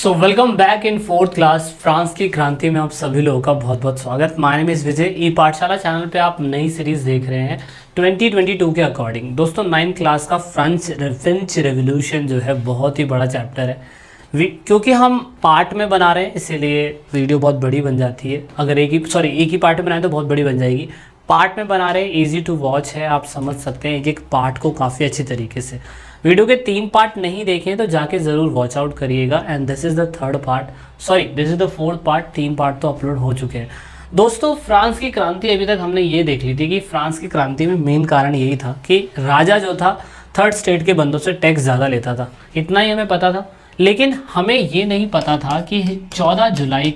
So welcome back in fourth class France की क्रांति में आप सभी लोगों का बहुत बहुत स्वागत। माय नेम इज़ विजय। ई पाठशाला चैनल पे आप नई सीरीज़ देख रहे हैं 2022 के अकॉर्डिंग। दोस्तों 9th क्लास का फ्रेंच रेवोल्यूशन जो है बहुत ही बड़ा चैप्टर है। क्योंकि हम पार्ट में बना रहे हैं इसीलिए वीडियो बहुत बड़ी बन जाती है। अगर एक ही पार्ट में बनाए तो बहुत बड़ी बन जाएगी। पार्ट में बना रहे हैं, ईजी टू वॉच है, आप समझ सकते हैं एक पार्ट को काफ़ी अच्छी तरीके से। वीडियो के 3 पार्ट नहीं देखें तो जाके ज़रूर वॉच आउट करिएगा। And this is the 4th part. 3 part तो अपलोड हो चुके हैं। दोस्तों फ्रांस की क्रांति अभी तक हमने ये देख ली थी कि फ्रांस की क्रांति में मेन कारण यही था कि राजा जो था थर्ड स्टेट के बंदों से टैक्स ज़्यादा लेता था। इतना ही हमें पता था, लेकिन हमें ये नहीं पता था कि 14 जुलाई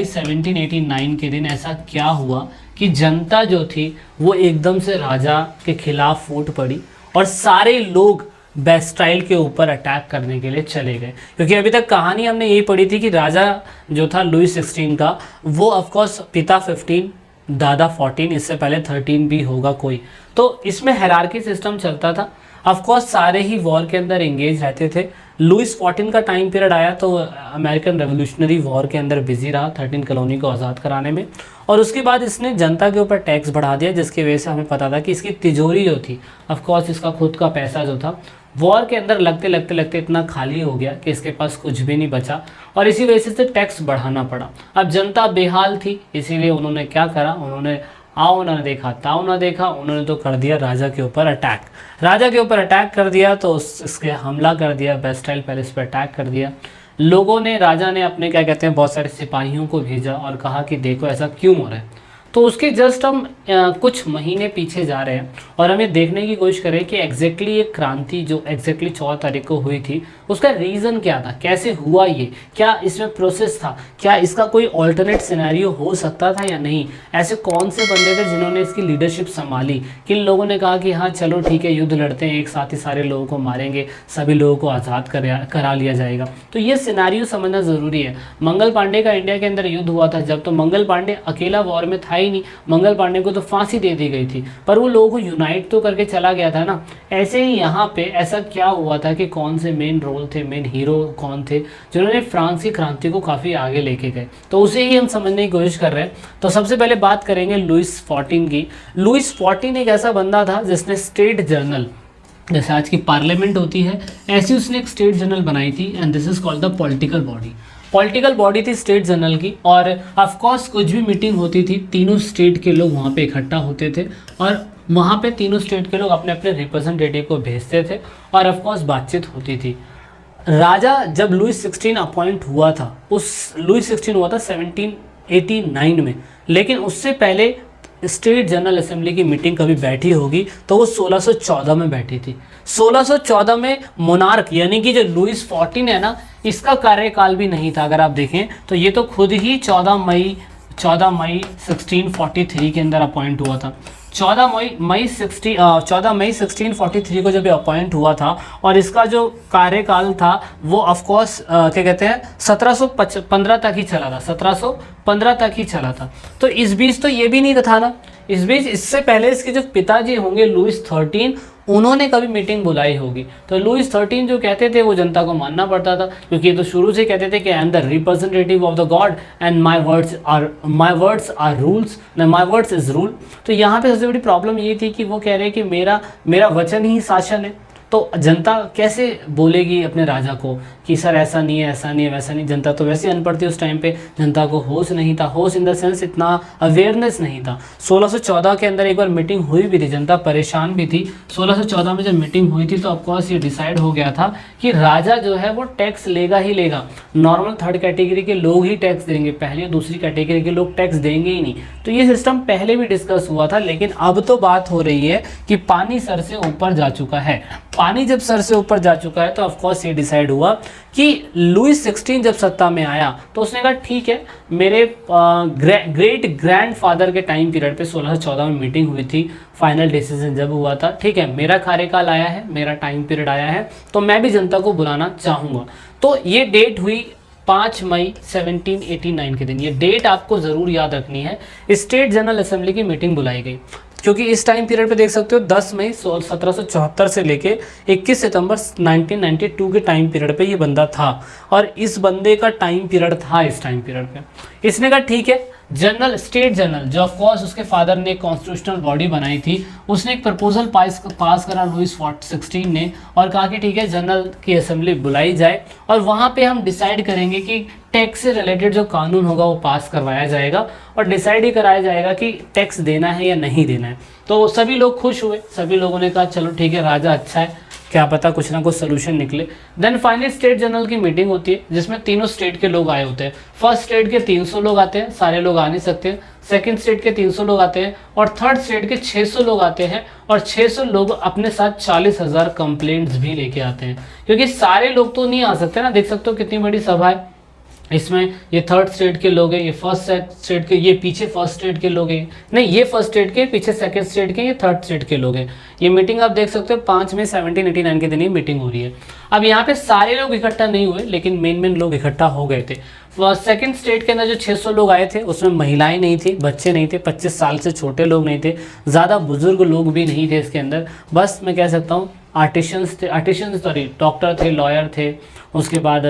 1789 के दिन ऐसा क्या हुआ कि जनता जो थी वो एकदम से राजा के खिलाफ फूट पड़ी और सारे लोग बेस्टाइल के ऊपर अटैक करने के लिए चले गए। क्योंकि अभी तक कहानी हमने यही पढ़ी थी कि राजा जो था लुई 16 का, वो ऑफकोर्स पिता 15 दादा 14, इससे पहले 13 भी होगा कोई, तो इसमें हायरार्की सिस्टम चलता था। ऑफकोर्स सारे ही वॉर के अंदर एंगेज रहते थे। लुइस 14 का टाइम पीरियड आया तो अमेरिकन रेवोल्यूशनरी वॉर के अंदर बिजी रहा 13 कॉलोनी को आज़ाद कराने में, और उसके बाद इसने जनता के ऊपर टैक्स बढ़ा दिया, जिसकी वजह से हमें पता था कि इसकी तिजोरी जो थी, ऑफकोर्स इसका खुद का पैसा जो था वॉर के अंदर लगते इतना खाली हो गया कि इसके पास कुछ भी नहीं बचा, और इसी वजह से टैक्स बढ़ाना पड़ा। अब जनता बेहाल थी, इसीलिए उन्होंने क्या करा, उन्होंने आओ ना देखा ताओ ना देखा, उन्होंने तो कर दिया राजा के ऊपर अटैक। राजा के ऊपर अटैक कर दिया तो इसके हमला कर दिया, बेस्टाइल पैलेस पर अटैक कर दिया। लोगों ने, राजा ने अपने क्या कहते हैं बहुत सारे सिपाहियों को भेजा और कहा कि देखो ऐसा क्यों हो रहा है। तो उसके जस्ट हम कुछ महीने पीछे जा रहे हैं और हमें देखने की कोशिश करें कि एग्जैक्टली ये क्रांति जो एग्जैक्टली 14 तारीख को हुई थी उसका रीज़न क्या था, कैसे हुआ ये, क्या इसमें प्रोसेस था, क्या इसका कोई ऑल्टरनेट सिनेरियो हो सकता था या नहीं, ऐसे कौन से बंदे थे जिन्होंने इसकी लीडरशिप संभाली, किन लोगों ने कहा कि हाँ चलो ठीक है युद्ध लड़ते हैं, एक साथ ही सारे लोगों को मारेंगे, सभी लोगों को आज़ाद करा लिया जाएगा। तो ये सिनेरियो समझना ज़रूरी है। मंगल पांडे का इंडिया के अंदर युद्ध हुआ था जब, तो मंगल पांडे अकेला वॉर में था ही नहीं, मंगल पांडे को तो फांसी दे दी गई थी, पर वो लोगों को यूनाइट तो करके चला गया था ना। ऐसे ही यहाँ पे ऐसा क्या हुआ था कि कौन से मेन रोल थे, मेन हीरो कौन थे जिन्होंने फ्रांस की क्रांति को काफ़ी आगे लेके गए, तो उसे ही हम समझने की कोशिश कर रहे हैं। तो सबसे पहले बात करेंगे लुइस 14 की। लुइस 14 एक ऐसा बंदा था जिसने स्टेट जर्नल, जैसे आज की पार्लियामेंट होती है ऐसी उसने एक स्टेट जर्नल बनाई थी, and this is called the political body थी स्टेट जनरल की। और ऑफकोर्स कुछ भी मीटिंग होती थी तीनों स्टेट के लोग वहाँ पे इकट्ठा होते थे और वहाँ पे तीनों स्टेट के लोग अपने अपने रिप्रेजेंटेटिव को भेजते थे और ऑफकोर्स बातचीत होती थी। राजा जब लुइस 16 अपॉइंट हुआ था, लुइस 16 हुआ था 1789 में, लेकिन उससे पहले स्टेट जनरल असेंबली की मीटिंग कभी बैठी होगी तो वो 1614 में बैठी थी। 1614 में मोनार्क यानी कि जो लुइस 14 है ना, इसका कार्यकाल भी नहीं था। अगर आप देखें तो ये तो खुद ही 14 मई 1643 के अंदर अपॉइंट हुआ था। 14 मई 1643 को जब ये अपॉइंट हुआ था, और इसका जो कार्यकाल था वो ऑफकोर्स क्या कहते हैं 1715 तक ही चला था, 1715 तक ही चला था। तो इस बीच तो ये भी नहीं था ना, इस बीच इससे पहले इसके जो पिताजी होंगे लुइस 13, उन्होंने कभी मीटिंग बुलाई होगी। तो लुइस 13 जो कहते थे वो जनता को मानना पड़ता था, क्योंकि ये तो शुरू से कहते थे कि I am the representative of the God and my words are rules, my words is rule. तो यहाँ पे सबसे बड़ी प्रॉब्लम ये थी कि वो कह रहे हैं कि मेरा वचन ही शासन है। तो जनता कैसे बोलेगी अपने राजा को कि सर ऐसा नहीं है, ऐसा नहीं है, वैसा नहीं। जनता तो वैसे अनपढ़ थी उस टाइम पे, जनता को होश नहीं था, होश इन द सेंस इतना अवेयरनेस नहीं था। 1614 के अंदर एक बार मीटिंग हुई भी थी, जनता परेशान भी थी। 1614 में जब मीटिंग हुई थी तो ऑफकोर्स ये डिसाइड हो गया था कि राजा जो है वो टैक्स लेगा ही लेगा। नॉर्मल थर्ड कैटेगरी के लोग ही टैक्स देंगे, पहली और दूसरी कैटेगरी के लोग टैक्स देंगे ही नहीं। तो ये सिस्टम पहले भी डिस्कस हुआ था, लेकिन अब तो बात हो रही है कि पानी सर से ऊपर जा चुका है। पानी जब सर से ऊपर जा चुका है तो ऑफकोर्स ये डिसाइड हुआ कि लुइस 16 जब सत्ता में आया तो उसने कहा ठीक है, मेरे ग्रेट ग्रैंडफादर के टाइम पीरियड पे 1614 में मीटिंग हुई थी, फाइनल डिसीजन जब हुआ था, ठीक है मेरा कार्यकाल आया है, मेरा टाइम पीरियड आया है, तो मैं भी जनता को बुलाना चाहूँगा। तो ये डेट हुई 5 मई 1789 के दिन। ये डेट आपको ज़रूर याद रखनी है। स्टेट जनरल असेंबली की मीटिंग बुलाई गई। क्योंकि इस टाइम पीरियड पे देख सकते हो 10 मई 1774 से लेके 21 सितंबर 1992 के टाइम पीरियड पे ये बंदा था, और इस बंदे का टाइम पीरियड था इस टाइम पीरियड पे। इसने कहा ठीक है, जनरल स्टेट जनरल जो ऑफ कोर्स उसके फादर ने कॉन्स्टिट्यूशनल बॉडी बनाई थी, उसने एक प्रपोजल पास करा लुइस 16 ने, और कहा कि ठीक है जनरल की असेंबली बुलाई जाए और वहाँ पे हम डिसाइड करेंगे कि टैक्स से रिलेटेड जो कानून होगा वो पास करवाया जाएगा और डिसाइड ही कराया जाएगा कि टैक्स देना है या नहीं देना है। तो सभी लोग खुश हुए, सभी लोगों ने कहा चलो ठीक है राजा अच्छा है, क्या पता कुछ ना कुछ सोल्यूशन निकले। देन फाइनली स्टेट जनरल की मीटिंग होती है जिसमें तीनों स्टेट के लोग आए होते हैं। फर्स्ट स्टेट के 300 लोग आते हैं, सारे लोग आ नहीं सकते। सेकंड स्टेट के 300 लोग आते हैं और थर्ड स्टेट के 600 लोग आते हैं, और 600 लोग अपने साथ 40,000 कंप्लेंट्स भी लेके आते हैं, क्योंकि सारे लोग तो नहीं आ सकते ना। देख सकते हो कितनी बड़ी सभा है, इसमें ये थर्ड स्टेट के लोग हैं, ये फर्स्ट स्टेट के, ये पीछे फर्स्ट स्टेट के लोग हैं, नहीं ये फर्स्ट स्टेट के, पीछे सेकंड स्टेट के, ये थर्ड स्टेट के लोग हैं। ये मीटिंग आप देख सकते हो 5 मई 1789 के दिन ये मीटिंग हो रही है। अब यहाँ पे सारे लोग इकट्ठा नहीं हुए, लेकिन मेन लोग इकट्ठा हो गए थे। सेकंड स्टेट के अंदर जो 600 लोग आए थे उसमें महिलाएं नहीं थी, बच्चे नहीं थे, 25 साल से छोटे लोग नहीं थे, ज़्यादा बुजुर्ग लोग भी नहीं थे इसके अंदर। बस मैं कह सकता हूँ आर्टिशंस थे, सॉरी डॉक्टर थे, लॉयर थे, उसके बाद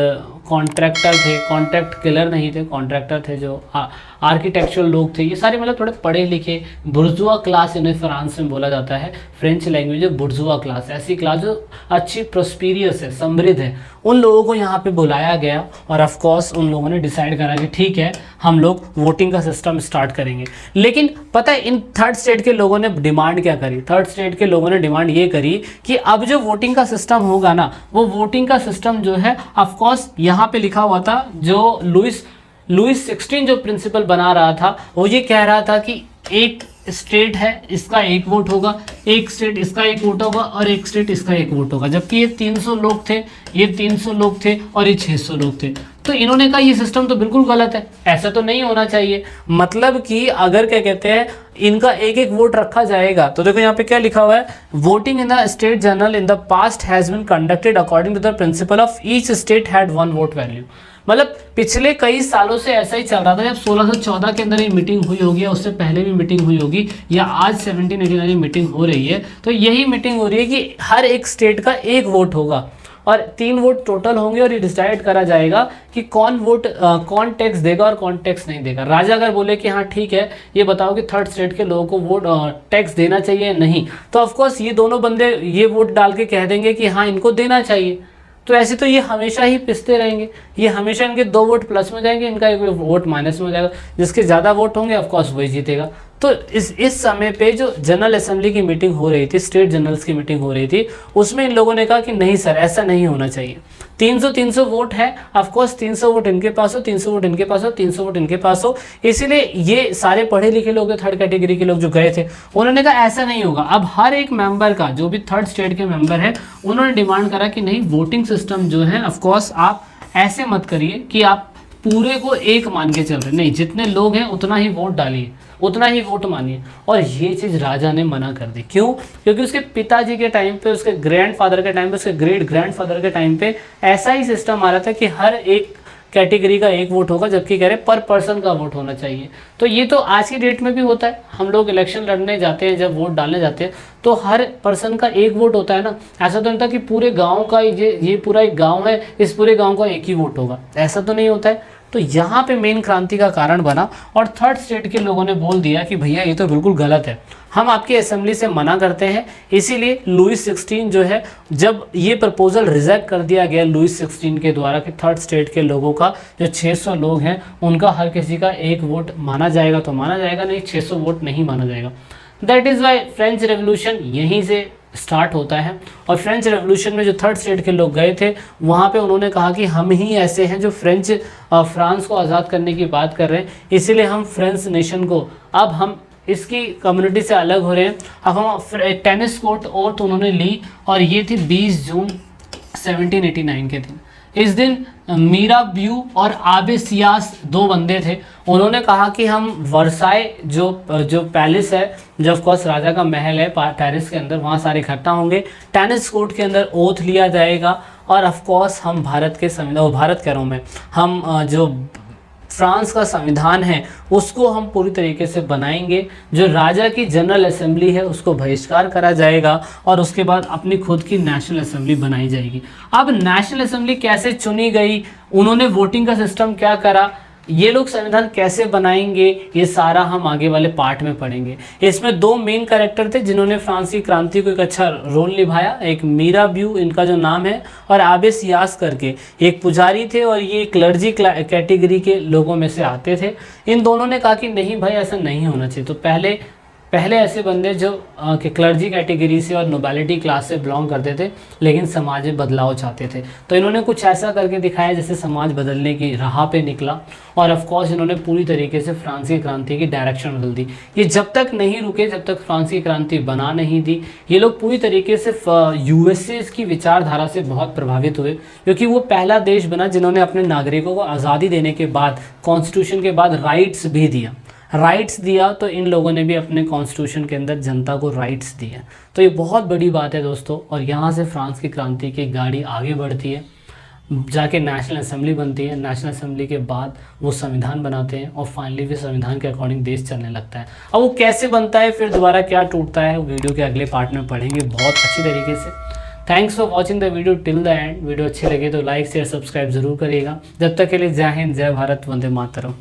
कॉन्ट्रैक्टर थे, कॉन्ट्रैक्ट किलर नहीं थे, कॉन्ट्रैक्टर थे, जो आर्किटेक्चरल लोग थे, ये सारे मतलब थोड़े पढ़े लिखे बुर्जुआ क्लास, इन्हें फ्रांस में बोला जाता है, फ्रेंच लैंग्वेज है बुर्जुआ क्लास, ऐसी क्लास जो अच्छी प्रोस्पीरियस है, समृद्ध है, उन लोगों को यहाँ पे बुलाया गया। और ऑफ कोर्स उन लोगों ने डिसाइड करा कि ठीक है हम लोग वोटिंग का सिस्टम स्टार्ट करेंगे। लेकिन पता है इन थर्ड स्टेट के लोगों ने डिमांड क्या करी? थर्ड स्टेट के लोगों ने डिमांड ये करी कि अब जो वोटिंग का सिस्टम होगा ना, वो वोटिंग का सिस्टम जो है ऑफ कोर्स यहाँ पे लिखा हुआ था, जो लुइस 16 जो प्रिंसिपल बना रहा था वो ये कह रहा था कि एक स्टेट है इसका एक वोट होगा, एक स्टेट इसका एक वोट होगा, और एक स्टेट इसका एक वोट होगा। जबकि ये 300 लोग थे, ये 300 लोग थे और ये 600 लोग थे। तो इन्होंने कहा ये सिस्टम तो बिल्कुल गलत है, ऐसा तो नहीं होना चाहिए। मतलब कि अगर क्या कहते हैं इनका एक एक वोट रखा जाएगा, तो देखो यहाँ पे क्या लिखा हुआ है, voting in the state general in the past has been conducted according to the principle of each state had one vote value. मतलब पिछले कई सालों से ऐसा ही चल रहा था। जब 1614 के अंदर ये मीटिंग हुई होगी या उससे पहले भी मीटिंग हुई होगी, या आज 1789 मीटिंग हो रही है, तो यही मीटिंग हो रही है कि हर एक स्टेट का एक वोट होगा और 3 वोट टोटल होंगे, और ये डिसाइड करा जाएगा कि कौन टैक्स देगा और कौन टैक्स नहीं देगा। राजा अगर बोले कि हाँ ठीक है ये बताओ कि थर्ड स्टेट के लोगों को वोट टैक्स देना चाहिए या नहीं, तो ऑफकोर्स ये दोनों बंदे ये वोट डाल के कह देंगे कि हाँ इनको देना चाहिए। तो ऐसे तो ये हमेशा ही पिसते रहेंगे, ये हमेशा इनके 2 वोट प्लस में जाएंगे, इनका 1 वोट माइनस में हो जाएगा, जिसके ज़्यादा वोट होंगे ऑफकोर्स वही जीतेगा। तो इस समय पे जो जनरल असेंबली की मीटिंग हो रही थी, स्टेट जनरल्स की मीटिंग हो रही थी, उसमें इन लोगों ने कहा कि नहीं सर ऐसा नहीं होना चाहिए। 300 वोट है, ऑफकोर्स 300 वोट इनके पास हो, 300 वोट इनके पास हो, 300 वोट इनके पास हो। इसीलिए ये सारे पढ़े लिखे लोग, थर्ड कैटेगरी के लोग जो गए थे, उन्होंने कहा ऐसा नहीं होगा। अब हर एक मेंबर का, जो भी थर्ड स्टेट के मेंबर है, उन्होंने डिमांड करा कि नहीं वोटिंग सिस्टम जो है ऑफकोर्स आप ऐसे मत करिए कि आप पूरे को एक मान के चल रहे, नहीं जितने लोग हैं उतना ही वोट डालिए, उतना ही वोट मानिए। और ये चीज़ राजा ने मना कर दी। क्यों? क्योंकि उसके पिताजी के टाइम पे, उसके ग्रैंडफादर के टाइम पे, उसके ग्रेट ग्रैंडफादर के टाइम पे ऐसा ही सिस्टम आ रहा था कि हर एक कैटेगरी का एक वोट होगा, जबकि कह रहे पर पर्सन का वोट होना चाहिए। तो ये तो आज की डेट में भी होता है, हम लोग इलेक्शन लड़ने जाते हैं, जब वोट डालने जाते हैं तो हर पर्सन का एक वोट होता है ना। ऐसा तो नहीं था कि पूरे गांव का, ये पूरा एक गांव है, इस पूरे गांव का एक ही वोट होगा, ऐसा तो नहीं होता है। तो यहाँ पे मेन क्रांति का कारण बना और थर्ड स्टेट के लोगों ने बोल दिया कि भैया ये तो बिल्कुल गलत है, हम आपकी असेंबली से मना करते हैं। इसीलिए लुइस 16 जो है, जब ये प्रपोजल रिजेक्ट कर दिया गया लुइस 16 के द्वारा कि थर्ड स्टेट के लोगों का जो 600 लोग हैं उनका हर किसी का एक वोट माना जाएगा, तो माना जाएगा, नहीं 600 वोट नहीं माना जाएगा। That is why French revolution यहीं से स्टार्ट होता है। और फ्रेंच रेवोल्यूशन में जो थर्ड स्टेट के लोग गए थे, वहाँ पे उन्होंने कहा कि हम ही ऐसे हैं जो फ्रांस को आज़ाद करने की बात कर रहे हैं, इसीलिए हम फ्रेंच नेशन को, अब हम इसकी कम्युनिटी से अलग हो रहे हैं। अब हम टेनिस कोर्ट ओथ उन्होंने ली, और ये थी 20 जून 1789 के दिन। इस दिन मीरा ब्यू और आबे सियास 2 बंदे थे, उन्होंने कहा कि हम वर्साई जो पैलेस है, जो ऑफकोर्स राजा का महल है पेरिस के अंदर, वहाँ सारे इकट्ठा होंगे, टेनिस कोर्ट के अंदर ओथ लिया जाएगा, और ऑफकोर्स हम भारत के संविधान, भारत कह रहा हूँ मैं, हम जो फ्रांस का संविधान है उसको हम पूरी तरीके से बनाएंगे। जो राजा की जनरल असेंबली है उसको बहिष्कार करा जाएगा और उसके बाद अपनी खुद की नेशनल असेंबली बनाई जाएगी। अब नेशनल असेंबली कैसे चुनी गई, उन्होंने वोटिंग का सिस्टम क्या करा, ये लोग संविधान कैसे बनाएंगे, ये सारा हम आगे वाले पार्ट में पढ़ेंगे। इसमें दो मेन कैरेक्टर थे जिन्होंने फ्रांस की क्रांति को एक अच्छा रोल निभाया, एक मीराब्यू इनका जो नाम है और आबे सियास करके एक पुजारी थे और ये क्लर्जी कैटेगरी के लोगों में से आते थे। इन दोनों ने कहा कि नहीं भाई ऐसा नहीं होना चाहिए। तो पहले ऐसे बंदे जो कि क्लर्जी कैटेगरी से और नोबेलिटी क्लास से बिलोंग करते थे लेकिन समाज में बदलाव चाहते थे, तो इन्होंने कुछ ऐसा करके दिखाया जैसे समाज बदलने की राह पे निकला और ऑफ कोर्स इन्होंने पूरी तरीके से फ्रांस की क्रांति की डायरेक्शन बदल दी। ये जब तक नहीं रुके, जब तक फ्रांस की क्रांति बना नहीं दी, ये लोग पूरी तरीके से यूएसए की विचारधारा से बहुत प्रभावित हुए, क्योंकि वो पहला देश बना जिन्होंने अपने नागरिकों को आज़ादी देने के बाद, कॉन्स्टिट्यूशन के बाद राइट्स भी दिया। तो इन लोगों ने भी अपने कॉन्स्टिट्यूशन के अंदर जनता को राइट्स दिए। तो ये बहुत बड़ी बात है दोस्तों। और यहाँ से फ्रांस की क्रांति की गाड़ी आगे बढ़ती है, जाके नेशनल असेंबली बनती है। नेशनल असेंबली के बाद वो संविधान बनाते हैं और फाइनली भी संविधान के अकॉर्डिंग देश चलने लगता है। अब वो कैसे बनता है, फिर दोबारा क्या टूटता है, वीडियो के अगले पार्ट में पढ़ेंगे बहुत अच्छी तरीके से। Thanks for watching the video till the end. Video अच्छी लगे तो लाइक शेयर सब्सक्राइब जरूर करिएगा। जब तक के लिए जय हिंद, जय भारत, वंदे मातरम।